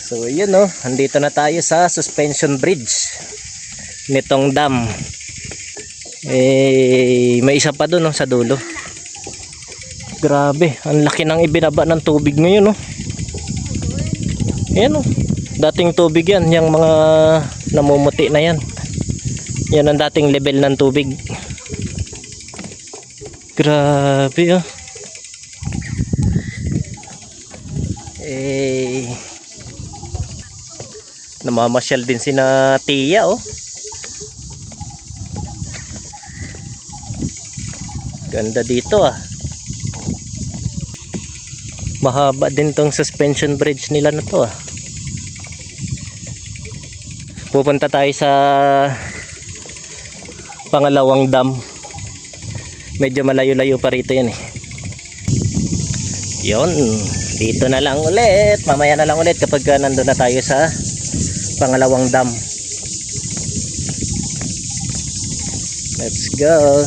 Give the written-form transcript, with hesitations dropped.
So yun oh, andito na tayo sa suspension bridge nitong dam. May isa pa doon oh, sa dulo. Grabe, ang laki ng ibinaba ng tubig ngayon oh. Ayan oh, dating tubig yan, yung mga namumuti na yan. Yan ang dating level ng tubig. Grabe oh. Namamasyal din sina Tia oh. Ganda dito ah. Mahaba din tong suspension bridge nila na to ah. Pupunta tayo sa pangalawang dam. Medyo malayo-layo pa rito yan eh. Yon, dito na lang ulit. Mamaya na lang ulit kapag nandun na tayo sa pangalawang dam. Let's go.